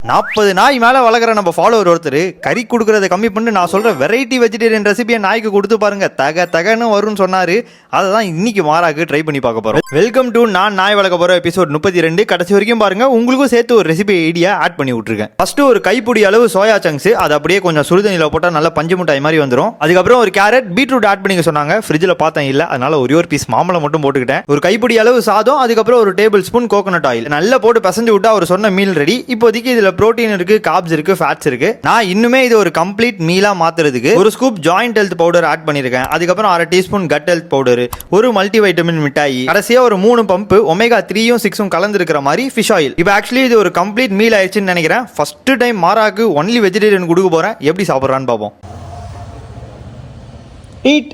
40 நாய் மேல வளர்க்குற நம்ம ஃபாலோவர் ஒருத்தர் கறி கொடுக்கறத கம்மி பண்ணி நான் சொல்ற வெரைட்டி வெஜிடேரியன் ரெசிபியை நாய்க்கு கொடுத்து பாருங்க தகன்னு வரும்னு சொன்னாரு. அதை தான் இன்னைக்கு மாறாக்கு ட்ரை பண்ணி பார்க்க போறோம். வெல்கம் டு நான் நாய் வளர்க்க போற எபிசோட் 32. கடைசி வரைக்கும் பாருங்க, உங்களுக்கும் சேர்த்து ஒரு ரெசிபி ஐடியா ஆட் பண்ணி விட்டுருக்கேன். ஃபர்ஸ்ட் ஒரு கைப்பிடி அளவு சோயா சங்க்ஸ், அது அப்படியே கொஞ்சம் சுடுதண்ணில போட்டா நல்லா பஞ்சு மிட்டாய் மாதிரி வந்துடும். அதுக்கப்புறம் ஒரு கேரட் பீட்ரூட் ஆட் பண்ணிக்க சொன்னாங்க. ஃப்ரிட்ஜில் பார்த்தேன் இல்ல, அதனால ஒரே ஒரு பீஸ் மாம்பழம் மட்டும் போட்டுக்கிட்டேன். ஒரு கைப்பிடி அளவு சாதம், அதுக்கப்புறம் ஒரு டேபிள் ஸ்பூன் கோகனட் ஆயில் நல்லா போட்டு பசஞ்சு விட்டா அவர் சொன்ன மீல் ரெடி. இப்போதைக்கு இதுல புரோட்டீன் இருக்கு, கார்ப்ஸ் இருக்கு, ஃபேட்ஸ் இருக்கு. நான் இன்னுமே இது ஒரு கம்ப்ளீட் மீலா மாத்துறதுக்கு ஒரு scoop joint health powder add பண்ணிருக்கேன். அதுக்கப்புறம் 1/2 டீஸ்பூன் கட் ஹெல்த் பவுடர், ஒரு மல்டி வைட்டமின் மிட்டாய், கடைசியா ஒரு 3 பம்ப் ஒமேகா 3யும் 6ம் கலந்து இருக்கிற மாதிரி ஃபிஷ் ஆயில். இப்போ ஆக்சுவலி இது ஒரு கம்ப்ளீட் மீல் ஆயிடுச்சுன்னு நினைக்கிறேன். ஃபர்ஸ்ட் டைம் மாறாக்கு ஒன்லி வெஜிடேரியன் கொடுக்க போறேன். எப்படி சாப்பிட்றான்னு பார்ப்போம். ஈட்.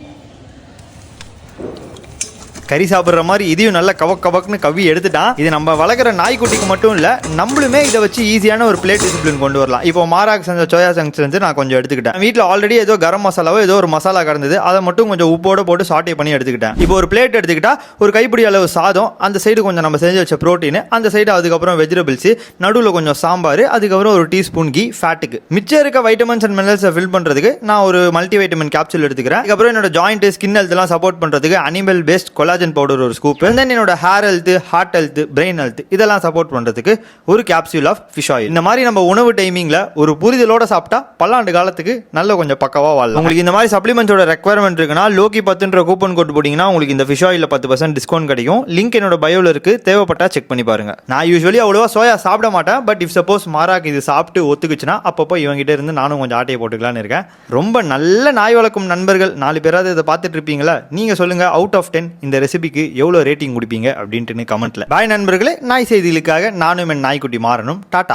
கறி சாப்பிட்ற மாதிரி இதையும் நல்லா கவக்னு கவி எடுத்துட்டான். இது நம்ம வளர்க்குற நாய்க்குட்டிக்கு மட்டும் இல்லை, நம்மளுமே இதை வச்சு ஈஸியான ஒரு பிளேட் டிசிப்ளின் கொண்டு வரலாம். இப்போ மாறாக்கு செஞ்ச சோயா சங்க்ஸ் வந்து நான் கொஞ்சம் எடுத்துக்கிட்டேன். வீட்டில் ஆல்ரெடி ஏதோ கரம் மசாலாவோ ஏதோ ஒரு மசாலா கிடந்தது, அதை மட்டும் கொஞ்சம் உப்போட போட்டு சாட்டே பண்ணி எடுத்துக்கிட்டேன். இப்போ ஒரு பிளேட் எடுத்துக்கிட்டா ஒரு கைப்பிடி அளவு சாதம், அந்த சைடு கொஞ்சம் நம்ம செஞ்சு வச்ச ப்ரோட்டீன், அந்த சைடு அதுக்கப்புறம் வெஜிடபிள்ஸ், நடுவில் கொஞ்சம் சாம்பார், அதுக்கப்புறம் ஒரு டீஸ்பூன் கீ ஃபேட்டுக்கு. மிச்சம் இருக்க வைட்டமின்ஸ் அண்ட் மினரல்ஸை ஃபில் பண்ணுறதுக்கு நான் ஒரு மல்டி வைட்டமின் கேப்சூல் எடுத்துக்கிறேன். அதுக்கப்புறம் என்னோட ஜாயிண்ட் ஸ்கின் ஹெல்த் எல்லாம் சப்போர்ட் பண்ணுறதுக்கு அனிமல் பேஸ்ட் கொலாஜன் பவுடர் ஒரு ஸ்கூப். தென் என்னோட hair health, heart health, brain health இதெல்லாம் சப்போர்ட் பண்றதுக்கு ஒரு கேப்சூல் ஆஃப் ஃபிஷ் ஆயில். இந்த மாதிரி நம்ம உணவு டைமிங்ல ஒரு புரிதலோட சாப்பிட்டா பல்லாண்டு காலத்துக்கு நல்ல கொஞ்சம் பக்கவா வாழலாம். உங்களுக்கு இந்த மாதிரி சப்ளிமெண்ட்ஸோட ரெக்வயர்மெண்ட் இருக்குன்னா லோக்கி 10ன்ற கூப்பன் கோட் போட்டீங்கன்னா உங்களுக்கு இந்த ஃபிஷ் ஆயில்ல 10% டிஸ்கவுண்ட் கிடைக்கும். லிங்க் என்னோட பயோல இருக்கு, தேவைப்பட்டா செக் பண்ணி பாருங்க. நான் யூஸ்வலி அவ்வளவா சோயா சாப்பிட மாட்டேன், பட் இஃப் சப்போஸ் மாறாக்கு இது சாப்பிட்டு ஒத்துக்குச்சுன்னா அப்பப்போ இவங்கிட்ட இருந்து நானும் கொஞ்சம் ஆட்டையை போட்டுக்கலான்னு இருக்கேன். ரொம்ப நல்ல நாய் வளர்க்கும் நண்பர்கள் 4 பேராவது இதை பார்த்துட்டு இருப்பீங்களா? நீங்க சொல்லுங்க, அவுட் ஆஃப் 10 இந்த ரெசிபிக்கு எவ்வளோ ரேட்டிங் கொடுப்பீங்க அப்படின்ட்டு கமெண்ட்ல. பாய் நண்பர்களே, நாய் செய்திகளுக்காக நானும் என் நாய்க்குட்டி மாறணும். டாடா.